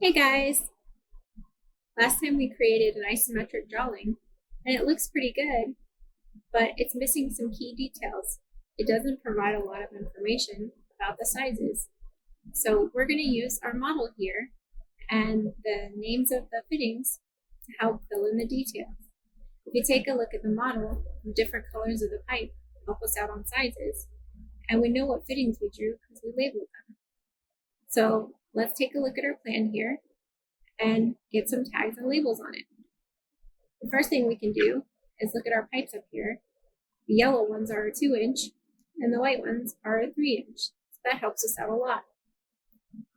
Hey guys! Last time we created an isometric drawing and it looks pretty good, but it's missing some key details. It doesn't provide a lot of information about the sizes. So we're going to use our model here and the names of the fittings to help fill in the details. If you take a look at the model, the different colors of the pipe help us out on sizes, and we know what fittings we drew because we labeled them. So let's take a look at our plan here and get some tags and labels on it. The first thing we can do is look at our pipes up here. The yellow ones are a 2-inch and the white ones are a 3-inch. So that helps us out a lot.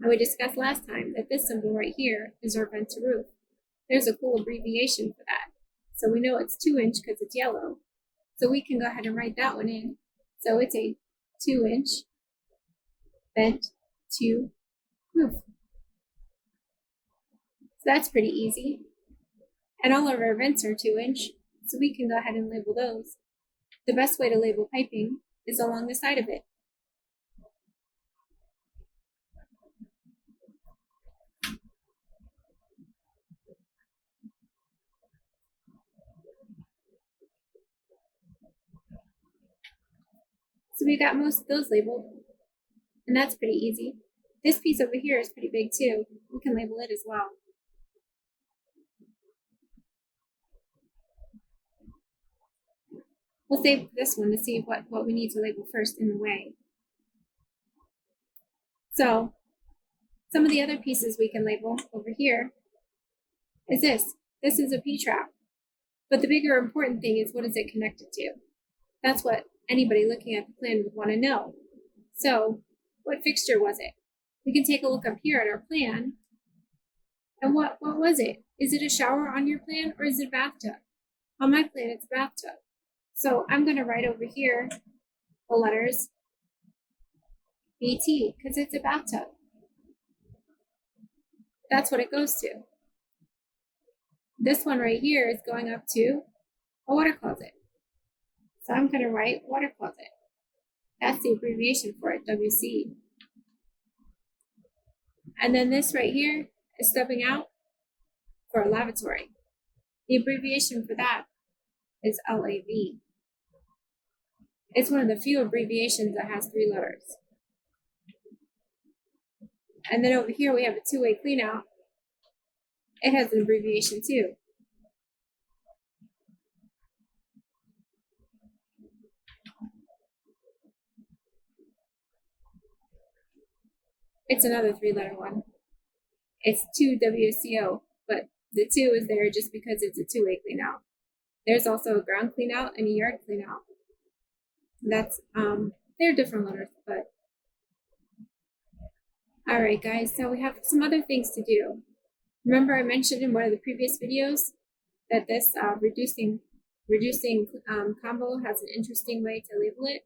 And we discussed last time that this symbol right here is our vent to roof. There's a cool abbreviation for that. So we know it's 2-inch because it's yellow. So we can go ahead and write that one in. So it's a 2-inch vent to roof. So that's pretty easy. And all of our vents are 2-inch, so we can go ahead and label those. The best way to label piping is along the side of it. So we got most of those labeled, and that's pretty easy. This piece over here is pretty big too. We can label it as well. We'll save this one to see what we need to label first in the way. So some of the other pieces we can label over here is this. This is a P-trap. But the bigger important thing is what is it connected to? That's what anybody looking at the plan would want to know. So what fixture was it? We can take a look up here at our plan. And what was it? Is it a shower on your plan or is it a bathtub? On my plan, it's a bathtub. So I'm going to write over here the letters BT because it's a bathtub. That's what it goes to. This one right here is going up to a water closet. So I'm going to write water closet. That's the abbreviation for it, WC. And then this right here is stepping out for a lavatory. The abbreviation for that is LAV. It's one of the few abbreviations that has 3 letters. And then over here we have a 2-way clean out. It has an abbreviation too. It's another 3-letter one. It's 2WCO, but the 2 is there just because it's a 2-way clean out. There's also a ground clean out and a yard clean out. That's they're different letters, but all right, guys. So we have some other things to do. Remember, I mentioned in one of the previous videos that this reducing combo has an interesting way to label it.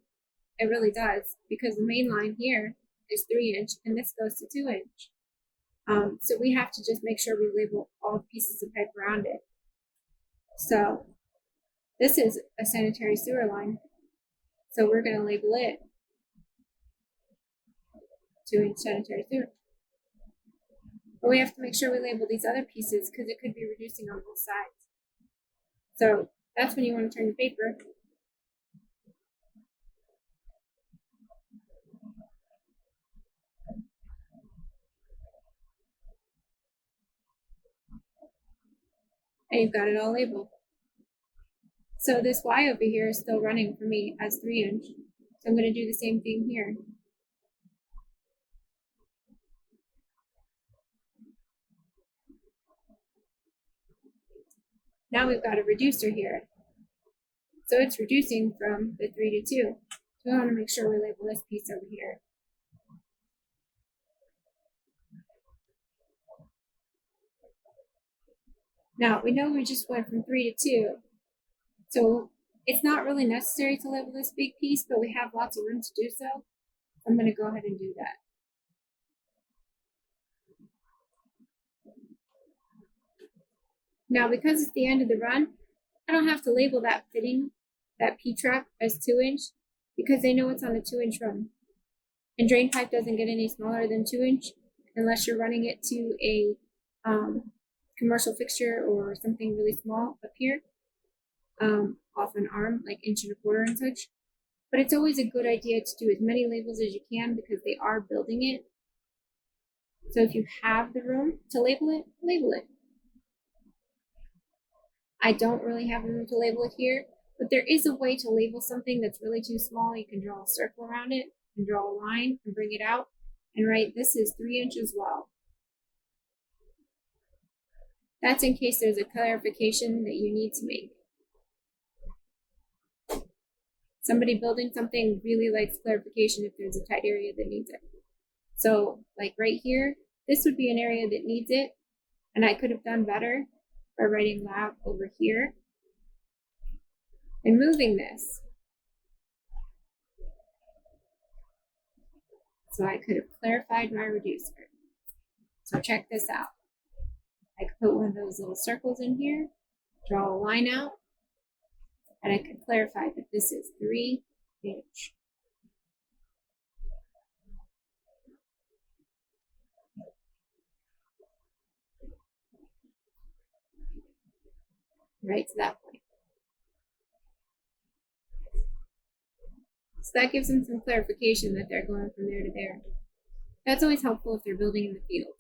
It really does, because the main line here is 3-inch and this goes to 2-inch. So we have to just make sure we label all the pieces of pipe around it. So this is a sanitary sewer line. So we're going to label it 2-inch sanitary sewer. But we have to make sure we label these other pieces because it could be reducing on both sides. So that's when you want to turn the paper. And you've got it all labeled. So this Y over here is still running for me as 3-inch. So I'm going to do the same thing here. Now we've got a reducer here. So it's reducing from the 3 to 2. So we want to make sure we label this piece over here. Now we know we just went from 3 to 2. So it's not really necessary to label this big piece, but we have lots of room to do so. I'm going to go ahead and do that. Now, because it's the end of the run, I don't have to label that fitting, that P-trap, as 2-inch because they know it's on a 2-inch run. And drain pipe doesn't get any smaller than 2-inch unless you're running it to a commercial fixture or something really small up here, off an arm, like 1.25 inches and such. But it's always a good idea to do as many labels as you can because they are building it. So if you have the room to label it, label it. I don't really have room to label it here, but there is a way to label something that's really too small. You can draw a circle around it and draw a line and bring it out and write, this is 3 inches well. That's in case there's a clarification that you need to make. Somebody building something really likes clarification if there's a tight area that needs it. So like right here, this would be an area that needs it, and I could have done better by writing lab over here and moving this. So I could have clarified my reducer. So check this out. I could put one of those little circles in here, draw a line out, and I could clarify that this is 3 inch. Right to that point. So that gives them some clarification that they're going from there to there. That's always helpful if they're building in the field.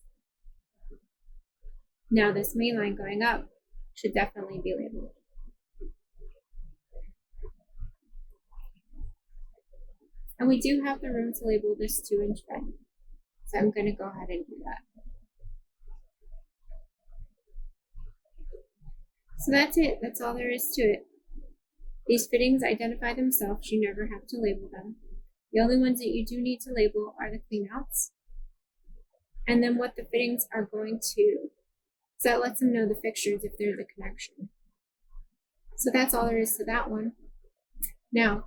Now this main line going up should definitely be labeled. And we do have the room to label this 2 inch bed. So I'm going to go ahead and do that. So that's it. That's all there is to it. These fittings identify themselves. You never have to label them. The only ones that you do need to label are the cleanouts and then what the fittings are going to. So that lets them know the fixtures if there's a connection. So that's all there is to that one. Now,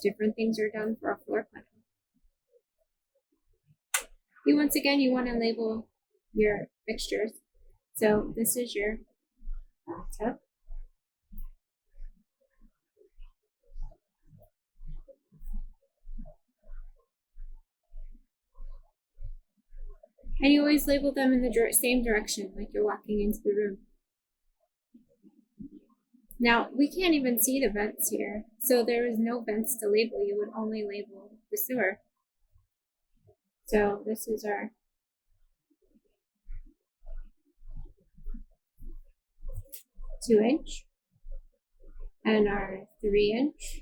different things are done for a floor plan. Once again, you want to label your fixtures. So this is your bathtub. And you always label them in the same direction, like you're walking into the room. Now, we can't even see the vents here, so there is no vents to label. You would only label the sewer. So this is our two inch and our 3 inch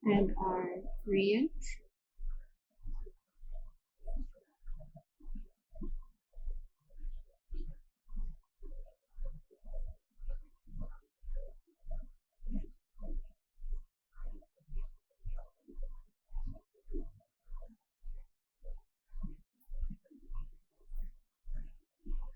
and our 3 inch.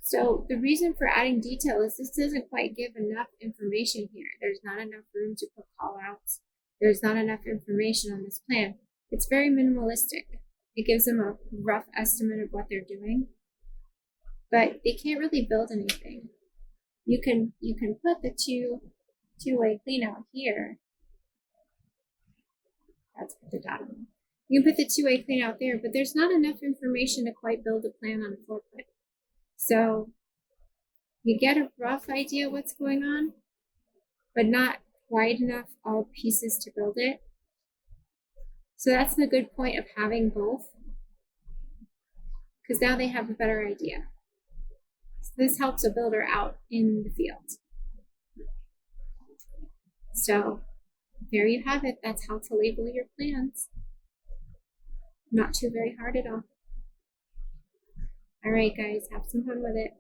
So the reason for adding detail is this doesn't quite give enough information here. There's not enough room to put callouts. There's not enough information on this plan. It's very minimalistic. It gives them a rough estimate of what they're doing, but they can't really build anything. You can put the two-way clean out here. Let's put the dot on. You can put the two-way clean out there, but there's not enough information to quite build a plan on a floor plan. So you get a rough idea of what's going on, but not quite enough all pieces to build it. So that's the good point of having both, because now they have a better idea. So this helps a builder out in the field. So there you have it. That's how to label your plans. Not too very hard at all. All right, guys, have some fun with it.